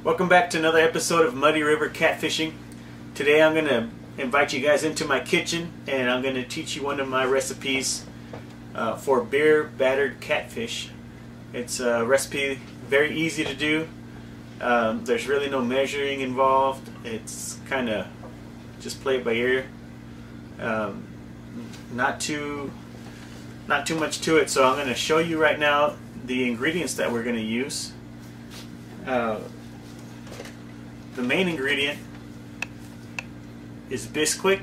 Welcome back to another episode of Muddy River Catfishing. Today I'm going to invite you guys into my kitchen and I'm going to teach you one of my recipes for beer battered catfish. It's a recipe very easy to do. There's really no measuring involved. It's kind of just play it by ear. Not too much to it, so I'm going to show you right now the ingredients that we're going to use. The main ingredient is Bisquick.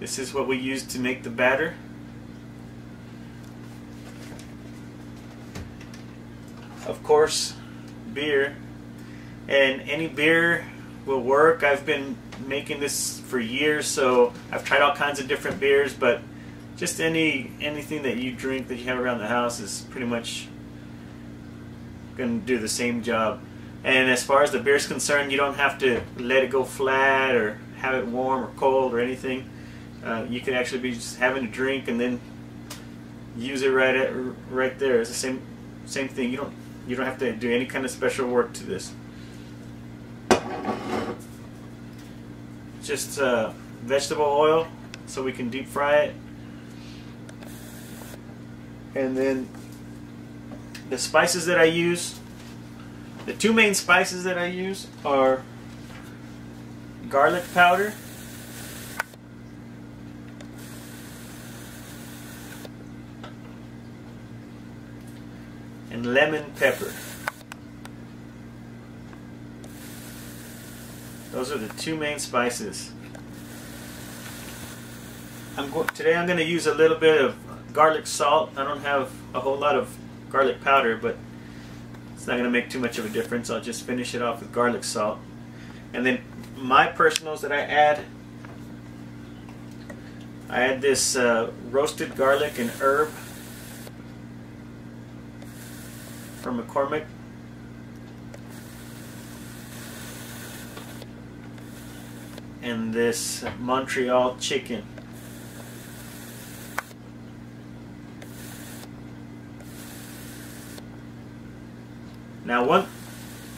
This is what we use to make the batter. Of course, beer, and any beer will work. I've been making this for years, so I've tried all kinds of different beers, but just anything that you drink that you have around the house is pretty much going to do the same job. And as far as the beer is concerned, you don't have to let it go flat or have it warm or cold or anything. You could actually be just having a drink and then use it right there. It's the same thing. You don't have to do any kind of special work to this. Just vegetable oil so we can deep fry it. And then the spices that I use, the two main spices that I use are garlic powder and lemon pepper. Those are the two main spices. Today I'm going to use a little bit of garlic salt. I don't have a whole lot of garlic powder, but it's not going to make too much of a difference. I'll just finish it off with garlic salt. And then my personals that I add this roasted garlic and herb from McCormick. And this Montreal chicken. Now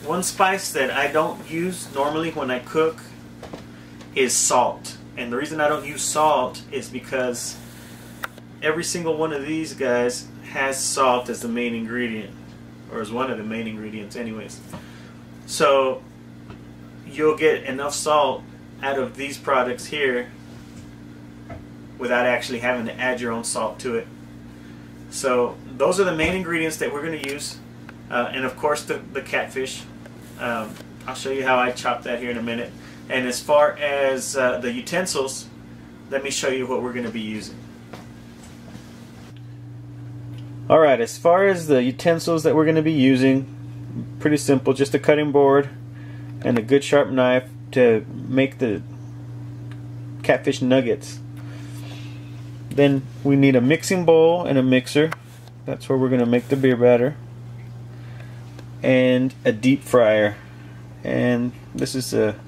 one spice that I don't use normally when I cook is salt. And the reason I don't use salt is because every single one of these guys has salt as the main ingredient, or as one of the main ingredients anyways. So you'll get enough salt out of these products here without actually having to add your own salt to it. So those are the main ingredients that we're going to use. And of course the catfish. I'll show you how I chop that here in a minute. And as far as the utensils, let me show you what we're going to be using. Alright, as far as the utensils that we're going to be using, pretty simple, just a cutting board and a good sharp knife to make the catfish nuggets. Then we need a mixing bowl and a mixer. That's where we're going to make the beer batter. And a deep fryer, and this is a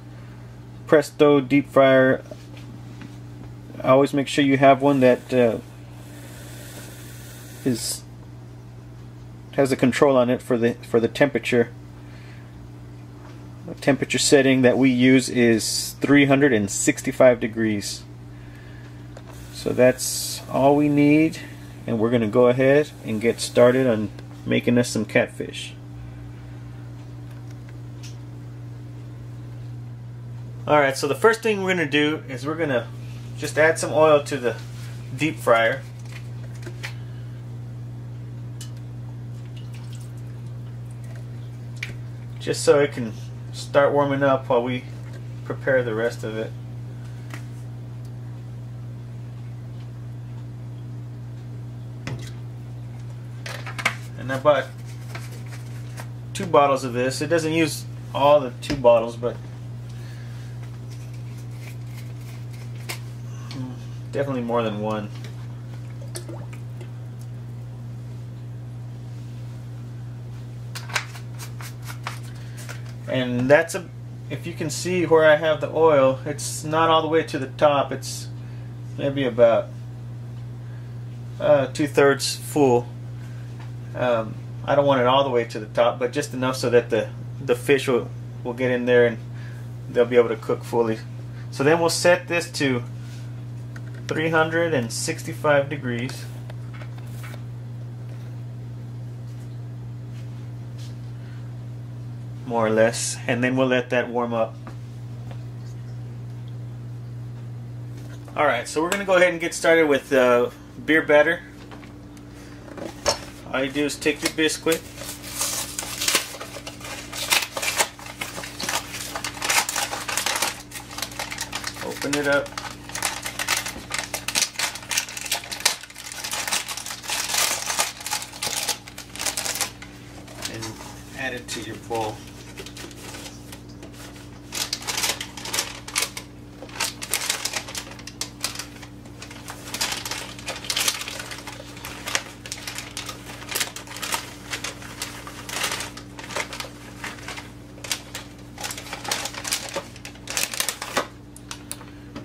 Presto deep fryer. I always make sure you have one that has a control on it for the temperature. The temperature setting that we use is 365 degrees. So that's all we need, and we're going to go ahead and get started on making us some catfish. Alright, so the first thing we're going to do is we're going to just add some oil to the deep fryer. Just so it can start warming up while we prepare the rest of it. And I bought 2 bottles of this. It doesn't use all the 2 bottles, but definitely more than one. And that's if you can see where I have the oil, it's not all the way to the top. It's maybe about 2/3 full. I don't want it all the way to the top, but just enough so that the the fish will get in there and they'll be able to cook fully. So then we'll set this to 365 degrees. More or less, and then we'll let that warm up. Alright, so we're going to go ahead and get started with beer batter. All you do is take your Bisquick, open it up, and add it to your bowl.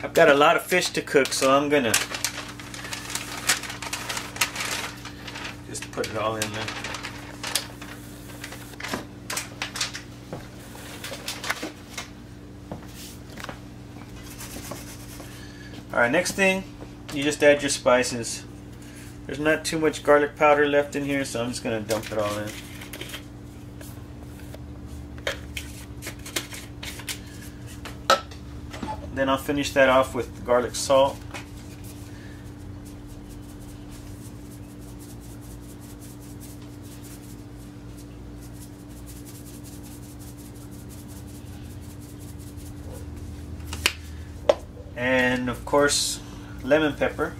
I've got a lot of fish to cook, so I'm gonna just put it all in there. Alright, next thing, you just add your spices. There's not too much garlic powder left in here, so I'm just gonna dump it all in. Then I'll finish that off with garlic salt. And of course, lemon pepper.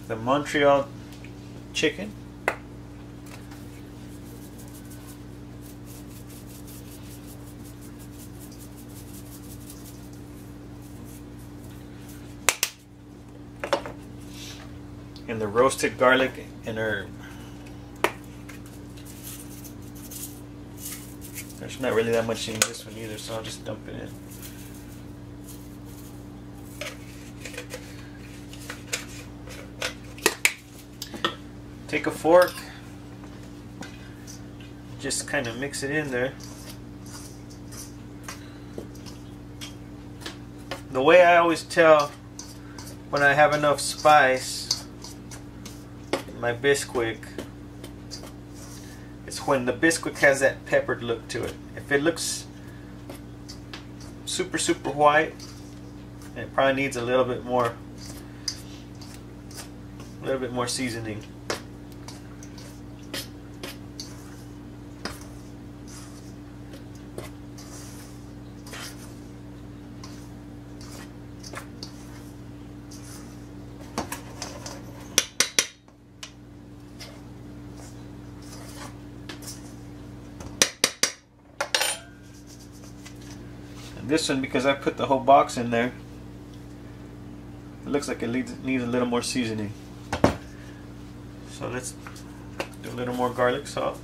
The Montreal chicken. And the roasted garlic and herb. There's not really that much in this one either, so I'll just dump it in. Take a fork, just kind of mix it in there. The way I always tell when I have enough spice in my Bisquick, it's when the Bisquick has that peppered look to it. If it looks super white, it probably needs a little bit more seasoning. This one, because I put the whole box in there, it looks like it needs a little more seasoning. So let's do a little more garlic salt.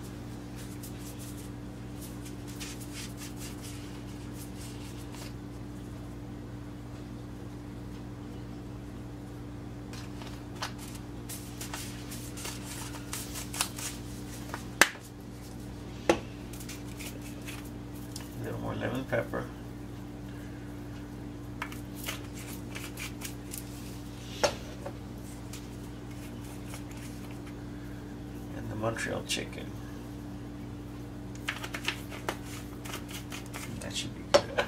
A little more lemon pepper. Montreal chicken. That should be good.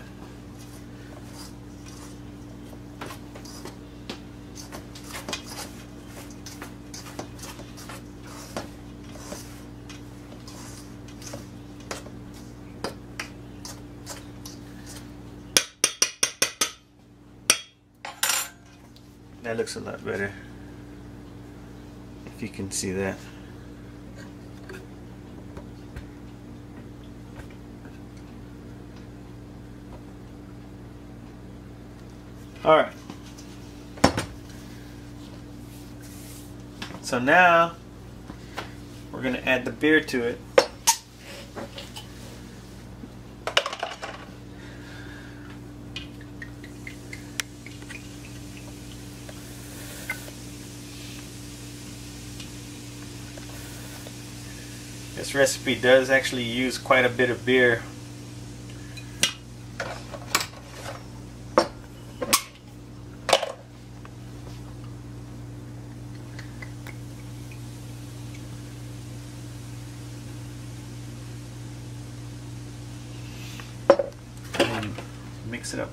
That looks a lot better, if you can see that. Alright, so now we're we're going to add the beer to it. This recipe does actually use quite a bit of beer. And mix it up.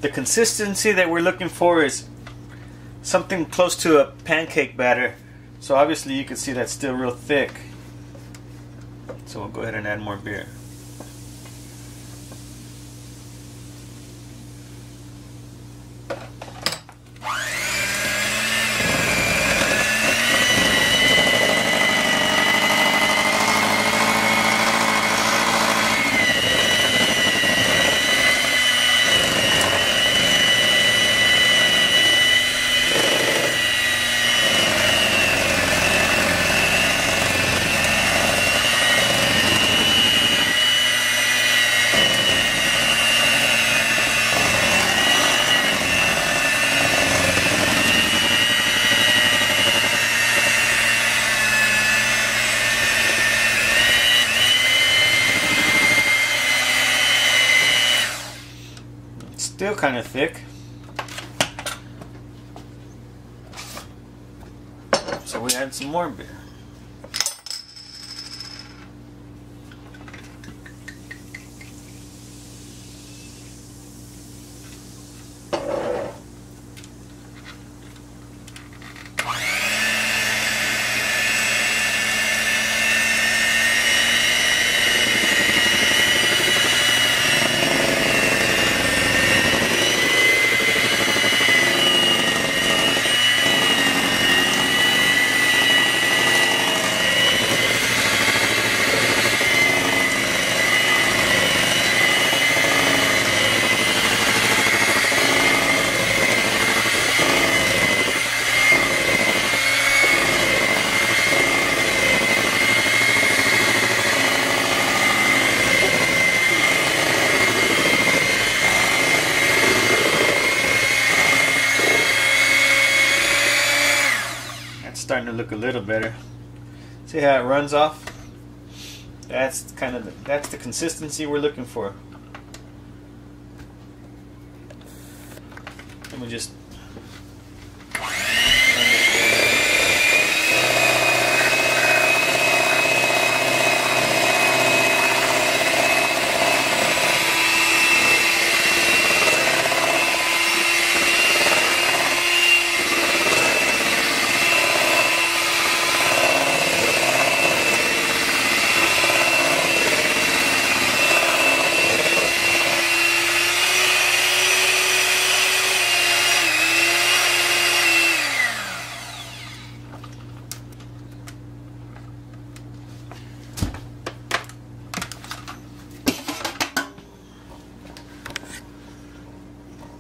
The consistency that we're looking for is something close to a pancake batter. So obviously you can see that's still real thick. So we'll go ahead and add more beer. Still kind of thick, so we add some more beer. Starting to look a little better. See how it runs off? That's the consistency we're looking for. Let me just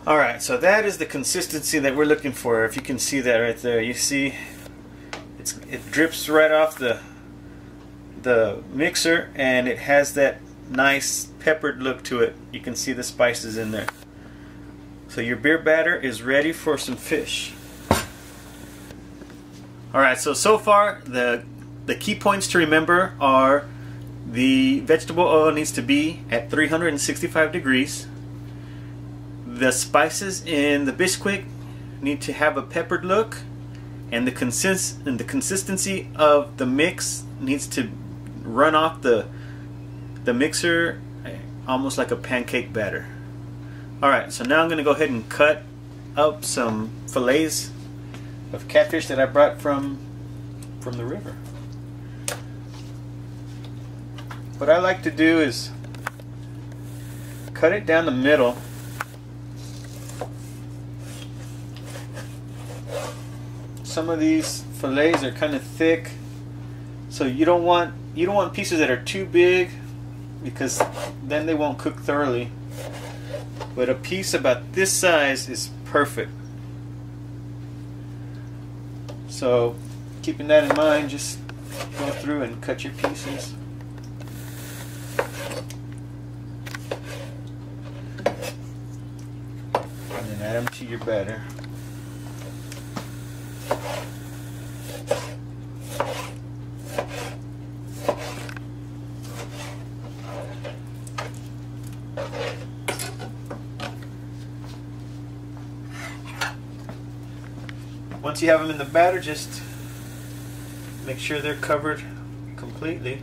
Alright, so that is the consistency that we're looking for. If you can see that right there, you see it drips right off the mixer, and it has that nice peppered look to it. You can see the spices in there. So your beer batter is ready for some fish. Alright, so far the key points to remember are the vegetable oil needs to be at 365 degrees. The spices in the Bisquick need to have a peppered look, and the consistency of the mix needs to run off the mixer almost like a pancake batter. Alright, so now I'm going to go ahead and cut up some fillets of catfish that I brought from the river. What I like to do is cut it down the middle. Some of these fillets are kind of thick, so you don't want pieces that are too big, because then they won't cook thoroughly. But a piece about this size is perfect. So keeping that in mind, just go through and cut your pieces. And then add them to your batter. Once you have them in the batter, just make sure they're covered completely.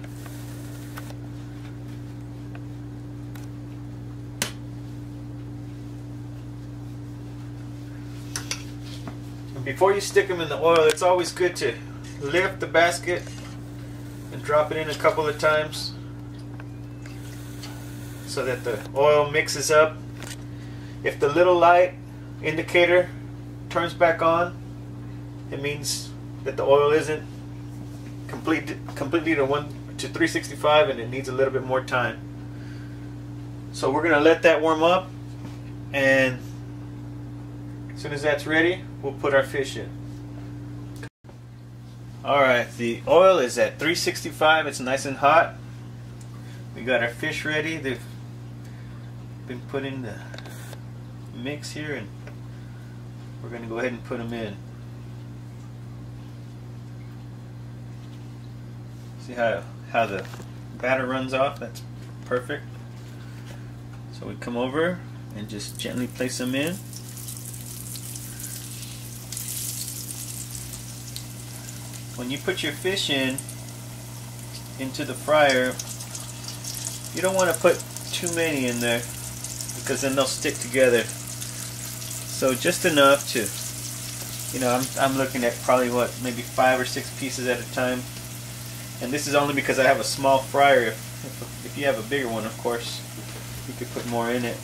And before you stick them in the oil, it's always good to lift the basket and drop it in a couple of times so that the oil mixes up. If the little light indicator turns back on, it means that the oil isn't completely to 365 and it needs a little bit more time. So we're going to let that warm up, and as soon as that's ready, we'll put our fish in. Alright, the oil is at 365. It's nice and hot. We got our fish ready. They've been put in the mix here, and we're going to go ahead and put them in. See how the batter runs off? That's perfect. So we come over and just gently place them in. When you put your fish into the fryer, you don't want to put too many in there, because then they'll stick together. So just enough to, I'm looking at probably maybe 5 or 6 pieces at a time. And this is only because I have a small fryer. If you have a bigger one, of course, you could put more in it.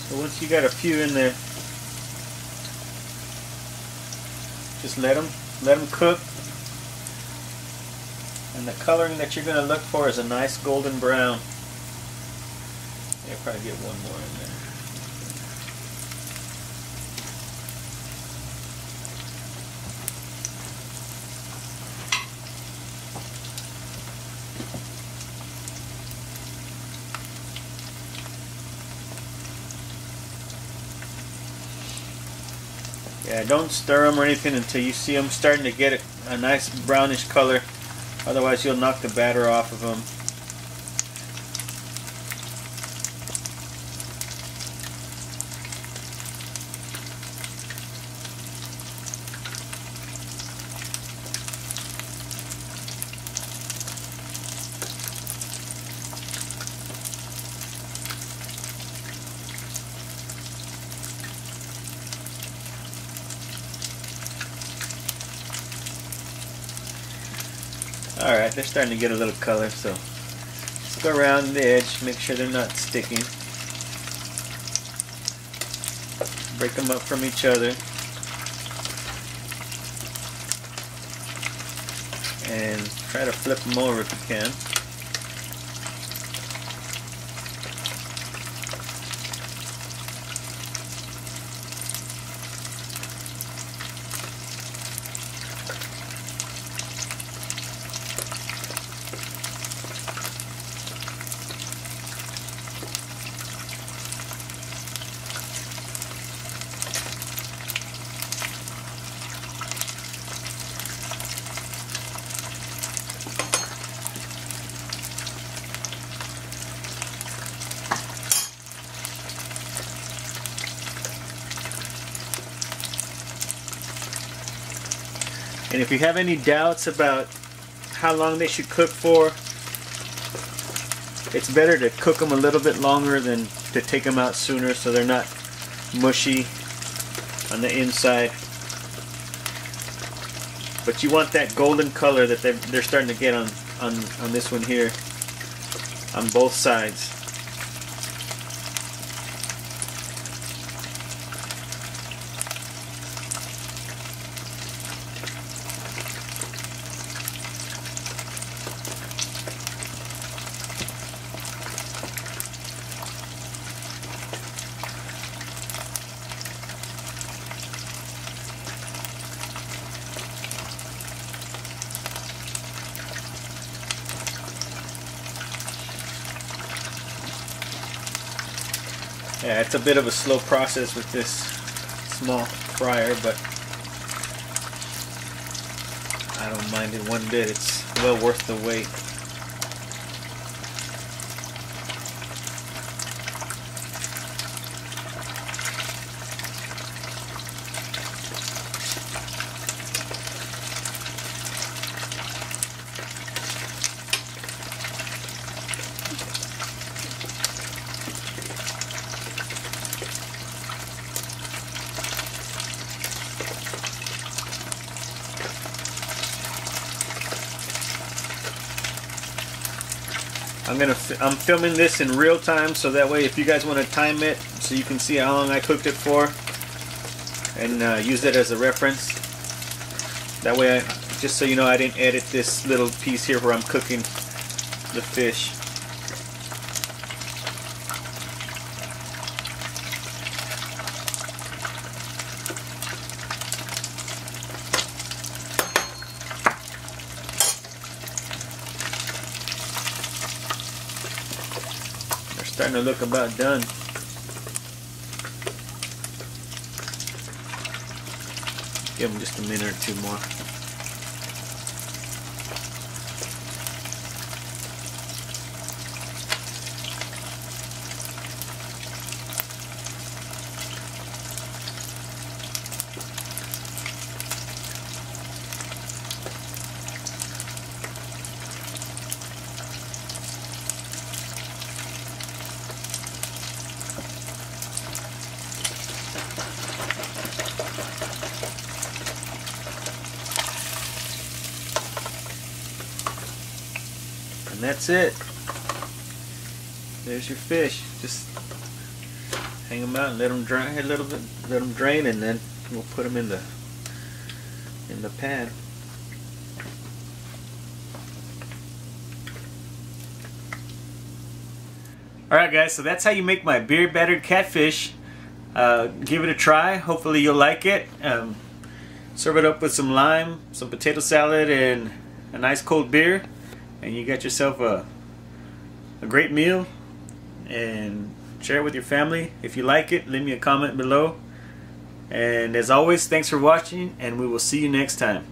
So once you got a few in there, just let them cook. And the coloring that you're going to look for is a nice golden brown. Yeah, probably get one more in there. Yeah, don't stir them or anything until you see them starting to get a nice brownish color. Otherwise you'll knock the batter off of them. Alright, they're starting to get a little color, so let's go around the edge, make sure they're not sticking. Break them up from each other. And try to flip them over if you can. And if you have any doubts about how long they should cook for, it's better to cook them a little bit longer than to take them out sooner so they're not mushy on the inside. But you want that golden color that they're starting to get on this one here, on both sides. Yeah, it's a bit of a slow process with this small fryer, but I don't mind it one bit. It's well worth the wait. I'm filming this in real time, so that way if you guys want to time it so you can see how long I cooked it for and use it as a reference. That way, just so you know, I didn't edit this little piece here where I'm cooking the fish. Starting to look about done. Give them just a minute or two more. And that's it. There's your fish. Just hang them out and let them dry a little bit, let them drain, and then we'll put them in the pan. Alright guys, so that's how you make my beer battered catfish. Give it a try. Hopefully you'll like it. Serve it up with some lime, some potato salad, and a nice cold beer, and you got yourself a great meal. And share it with your family. If you like it, leave me a comment below. And as always, thanks for watching, and we will see you next time.